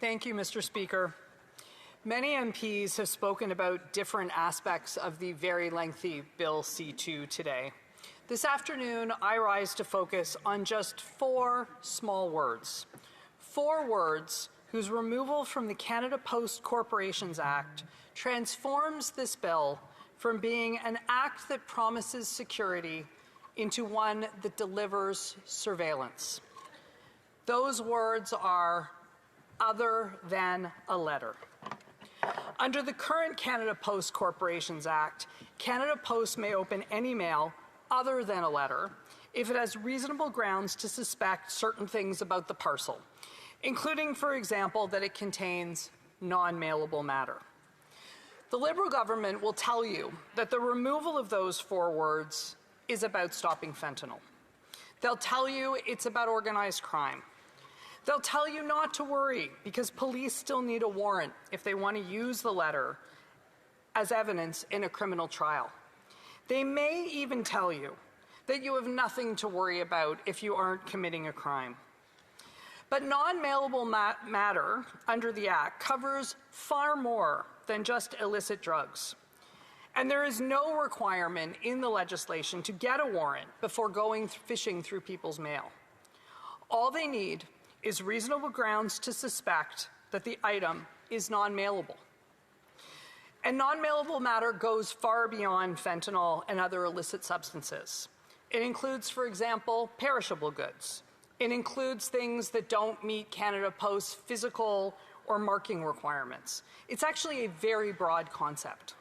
Thank you, Mr. Speaker. Many MPs have spoken about different aspects of the very lengthy Bill C2 today. This afternoon, I rise to focus on just 4 small words. 4 words whose removal from the Canada Post Corporations Act transforms this bill from being an act that promises security into one that delivers surveillance. Those words are other than a letter. Under the current Canada Post Corporations Act, Canada Post may open any mail other than a letter if it has reasonable grounds to suspect certain things about the parcel, including, for example, that it contains non-mailable matter. The Liberal government will tell you that the removal of those 4 words is about stopping fentanyl. They'll tell you it's about organized crime. They'll tell you not to worry because police still need a warrant if they want to use the letter as evidence in a criminal trial. They may even tell you that you have nothing to worry about if you aren't committing a crime. But non-mailable matter under the Act covers far more than just illicit drugs. And there is no requirement in the legislation to get a warrant before going fishing through people's mail. All they need is reasonable grounds to suspect that the item is non-mailable. And non-mailable matter goes far beyond fentanyl and other illicit substances. It includes, for example, perishable goods. It includes things that don't meet Canada Post's physical or marking requirements. It's actually a very broad concept.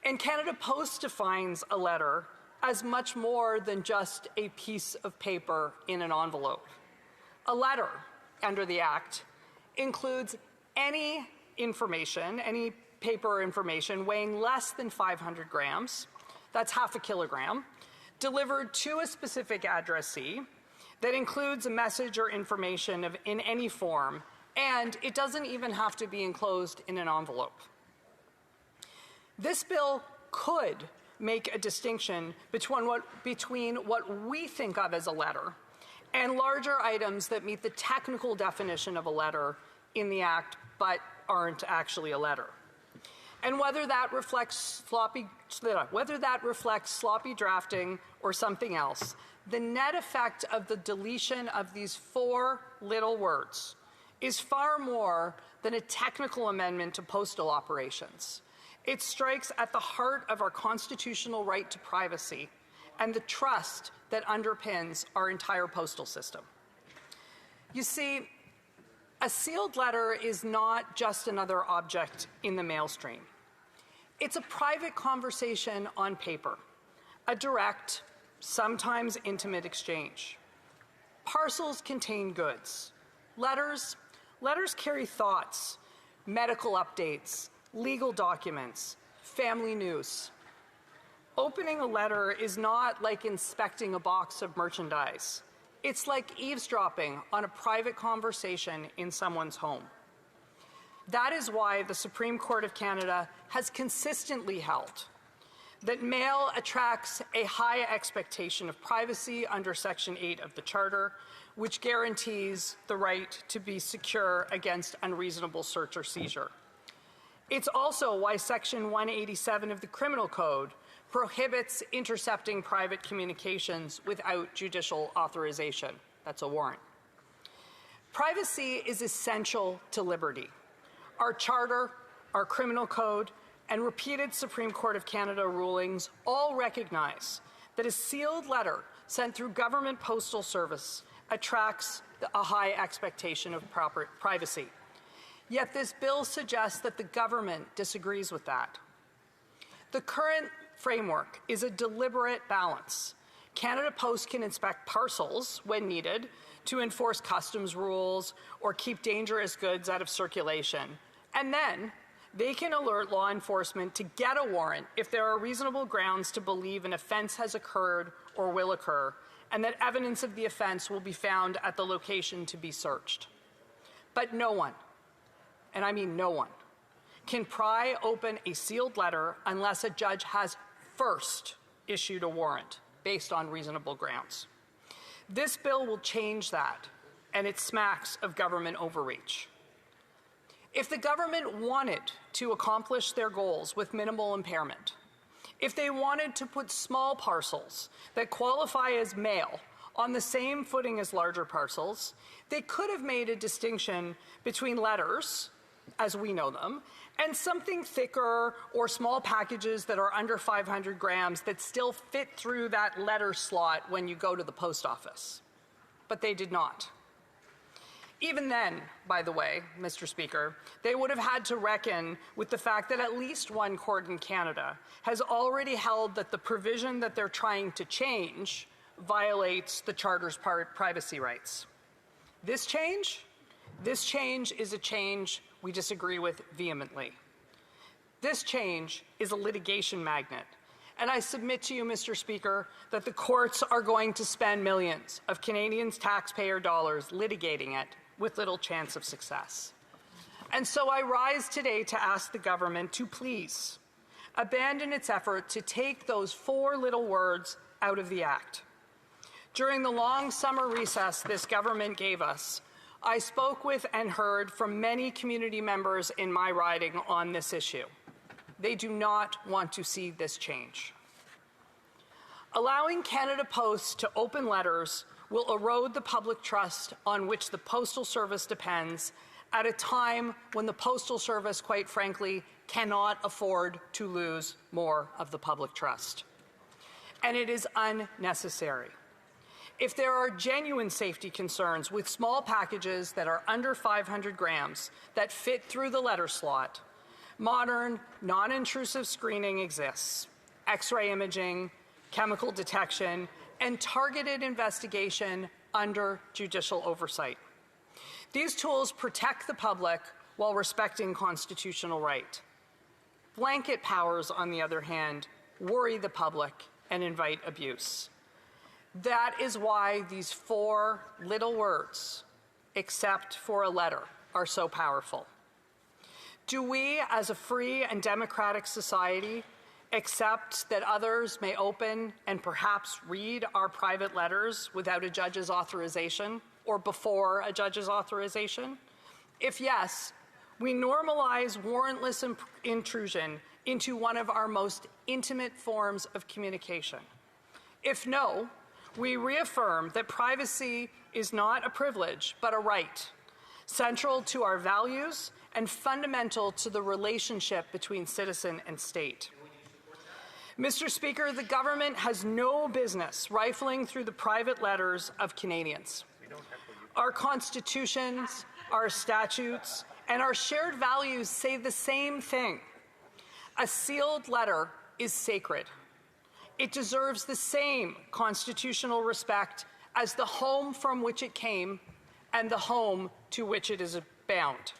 And Canada Post defines a letter as much more than just a piece of paper in an envelope. A letter, under the Act, includes any information, any paper information weighing less than 500 grams, that's half a kilogram, delivered to a specific addressee that includes a message or information in any form, and it doesn't even have to be enclosed in an envelope. This bill could make a distinction between what we think of as a letter and larger items that meet the technical definition of a letter in the Act but aren't actually a letter. And whether that reflects sloppy drafting or something else, the net effect of the deletion of these 4 little words is far more than a technical amendment to postal operations. It strikes at the heart of our constitutional right to privacy and the trust that underpins our entire postal system. You see, a sealed letter is not just another object in the mail stream. It's a private conversation on paper, a direct, sometimes intimate exchange. Parcels contain goods. Letters carry thoughts, medical updates, legal documents, family news. Opening a letter is not like inspecting a box of merchandise. It's like eavesdropping on a private conversation in someone's home. That is why the Supreme Court of Canada has consistently held that mail attracts a high expectation of privacy under Section 8 of the Charter, which guarantees the right to be secure against unreasonable search or seizure. It's also why Section 187 of the Criminal Code prohibits intercepting private communications without judicial authorization. That's a warrant. Privacy is essential to liberty. Our Charter, our Criminal Code, and repeated Supreme Court of Canada rulings all recognize that a sealed letter sent through government postal service attracts a high expectation of privacy. Yet this bill suggests that the government disagrees with that. The current framework is a deliberate balance. Canada Post can inspect parcels when needed to enforce customs rules or keep dangerous goods out of circulation. And then they can alert law enforcement to get a warrant if there are reasonable grounds to believe an offense has occurred or will occur, and that evidence of the offense will be found at the location to be searched. But no one, and I mean no one, can pry open a sealed letter unless a judge has first issued a warrant based on reasonable grounds. This bill will change that, and it smacks of government overreach. If the government wanted to accomplish their goals with minimal impairment, if they wanted to put small parcels that qualify as mail on the same footing as larger parcels, they could have made a distinction between letters, as we know them, and something thicker or small packages that are under 500 grams that still fit through that letter slot when you go to the post office. But they did not. Even then, by the way, Mr. Speaker, they would have had to reckon with the fact that at least one court in Canada has already held that the provision that they're trying to change violates the Charter's privacy rights. This change is a change we disagree with vehemently. This change is a litigation magnet. And I submit to you, Mr. Speaker, that the courts are going to spend millions of Canadians' taxpayer dollars litigating it with little chance of success. And so I rise today to ask the government to please abandon its effort to take those 4 little words out of the Act. During the long summer recess this government gave us, I spoke with and heard from many community members in my riding on this issue. They do not want to see this change. Allowing Canada Post to open letters will erode the public trust on which the Postal Service depends at a time when the Postal Service, quite frankly, cannot afford to lose more of the public trust. And it is unnecessary. If there are genuine safety concerns with small packages that are under 500 grams that fit through the letter slot, modern, non-intrusive screening exists. X-ray imaging, chemical detection, and targeted investigation under judicial oversight. These tools protect the public while respecting constitutional right. Blanket powers, on the other hand, worry the public and invite abuse. That is why these 4 little words, except for a letter, are so powerful. Do we, as a free and democratic society, accept that others may open and perhaps read our private letters without a judge's authorization or before a judge's authorization? If yes, we normalize warrantless intrusion into one of our most intimate forms of communication. If no, we reaffirm that privacy is not a privilege, but a right, central to our values and fundamental to the relationship between citizen and state. Mr. Speaker, the government has no business rifling through the private letters of Canadians. Our constitutions, our statutes, and our shared values say the same thing. A sealed letter is sacred. It deserves the same constitutional respect as the home from which it came and the home to which it is bound.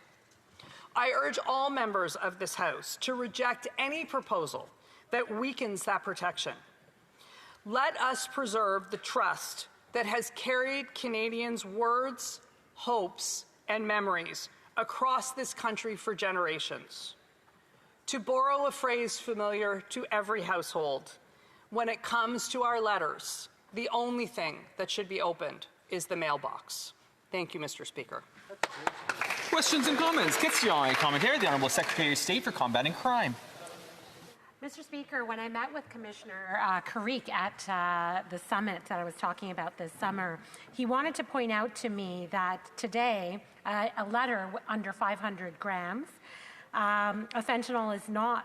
I urge all members of this House to reject any proposal that weakens that protection. Let us preserve the trust that has carried Canadians' words, hopes, and memories across this country for generations. To borrow a phrase familiar to every household, when it comes to our letters, the only thing that should be opened is the mailbox. Thank you, Mr. Speaker. Questions and comments. Question et commentaire, the Honourable Secretary of State for Combating Crime. Mr. Speaker, when I met with Commissioner Carrick at the summit that I was talking about this summer, he wanted to point out to me that today a letter under 500 grams of fentanyl is not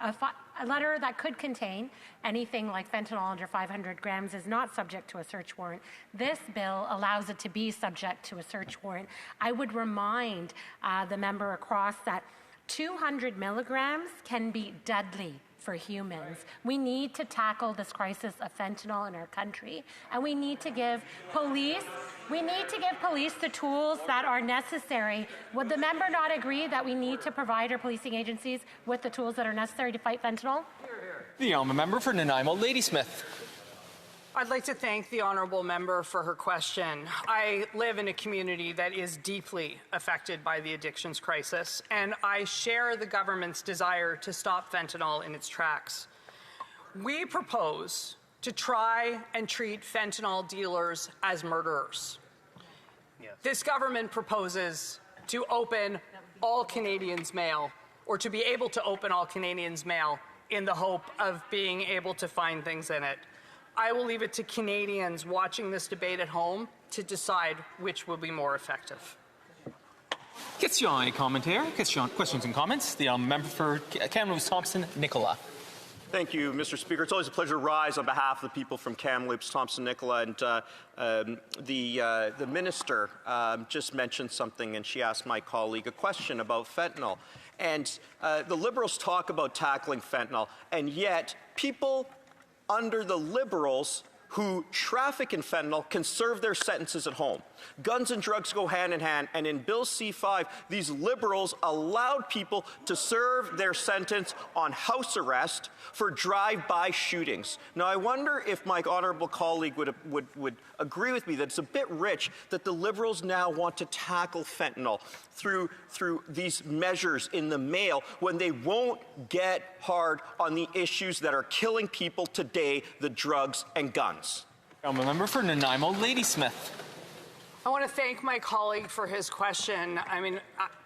a letter that could contain anything like fentanyl under 500 grams is not subject to a search warrant. This bill allows it to be subject to a search warrant. I would remind the member across that 200 milligrams can be deadly for humans. We need to tackle this crisis of fentanyl in our country, and we need to give police the tools that are necessary. Would the member not agree that we need to provide our policing agencies with the tools that are necessary to fight fentanyl? The honourable member for Nanaimo Ladysmith. I'd like to thank the honourable member for her question. I live in a community that is deeply affected by the addictions crisis, and I share the government's desire to stop fentanyl in its tracks. We propose to try and treat fentanyl dealers as murderers. Yes. This government proposes to open all Canadians' mail, or to be able to open all Canadians' mail in the hope of being able to find things in it. I will leave it to Canadians watching this debate at home to decide which will be more effective. Question, commentaire. Questions and comments. The member for Kamloops Thompson Nicola. Thank you, Mr. Speaker. It's always a pleasure to rise on behalf of the people from Kamloops, Thompson Nicola, and the minister just mentioned something, and she asked my colleague a question about fentanyl. And the Liberals talk about tackling fentanyl, and yet people under the Liberals who traffic in fentanyl can serve their sentences at home. Guns and drugs go hand in hand, and in Bill C-5, these Liberals allowed people to serve their sentence on house arrest for drive-by shootings. Now, I wonder if my honourable colleague would agree with me that it's a bit rich that the Liberals now want to tackle fentanyl through these measures in the mail when they won't get hard on the issues that are killing people today, the drugs and guns. Member for Nanaimo Ladysmith. I want to thank my colleague for his question. I mean,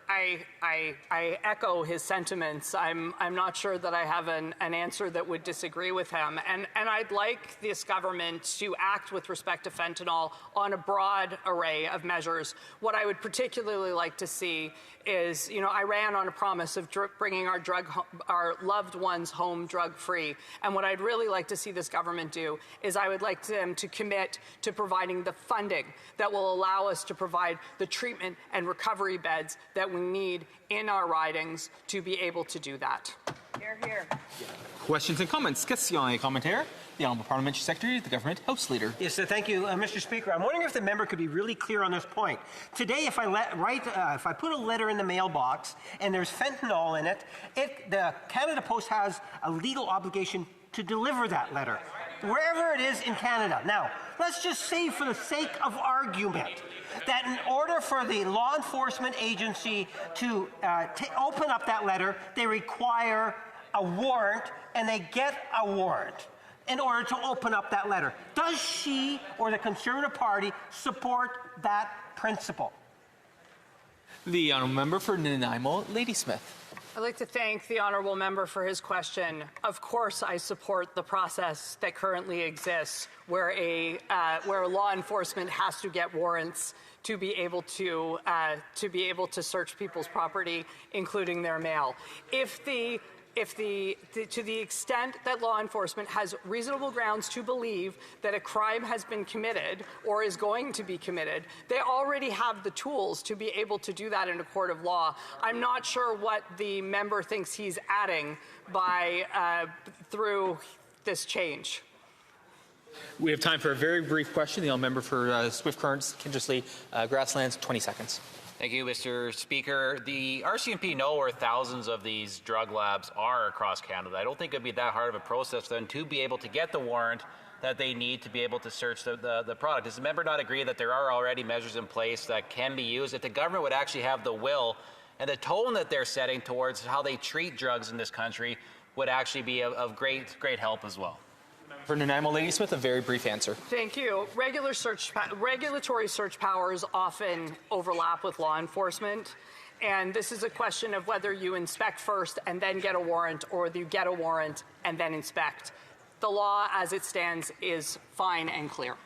I echo his sentiments. I'm not sure that I have an answer that would disagree with him. And I'd like this government to act with respect to fentanyl on a broad array of measures. What I would particularly like to see is, I ran on a promise of bringing our loved ones home drug-free. And what I'd really like to see this government do is I would like them to commit to providing the funding that will allow us to provide the treatment and recovery beds that we need in our ridings to be able to do that. Hear, hear. Questions and comments. Question, commentaire. The Honourable Parliamentary Secretary, the Government House Leader. Yes, thank you, Mr. Speaker. I'm wondering if the member could be really clear on this point. Today, if I put a letter in the mailbox and there's fentanyl in it, the Canada Post has a legal obligation to deliver that letter, wherever it is in Canada. Now, let's just say, for the sake of argument, that in order for the law enforcement agency to open up that letter, they require a warrant, and they get a warrant in order to open up that letter. Does she or the Conservative Party support that principle? The Honourable Member for Nanaimo Ladysmith. I'd like to thank the honourable member for his question. Of course, I support the process that currently exists, where law enforcement has to get warrants to be able to search people's property, including their mail. To the extent that law enforcement has reasonable grounds to believe that a crime has been committed or is going to be committed, they already have the tools to be able to do that in a court of law. I'm not sure what the member thinks he's adding through this change. We have time for a very brief question. The Member for Swift Currents, Kindersley, Grasslands, 20 seconds. Thank you, Mr. Speaker. The RCMP know where thousands of these drug labs are across Canada. I don't think it would be that hard of a process for them to be able to get the warrant that they need to be able to search the product. Does the member not agree that there are already measures in place that can be used? If the government would actually have the will and the tone that they're setting towards how they treat drugs in this country would actually be of great help as well. For Nanaimo Ladysmith, a very brief answer. Thank you. Regulatory search powers often overlap with law enforcement, and this is a question of whether you inspect first and then get a warrant, or you get a warrant and then inspect. The law as it stands is fine and clear.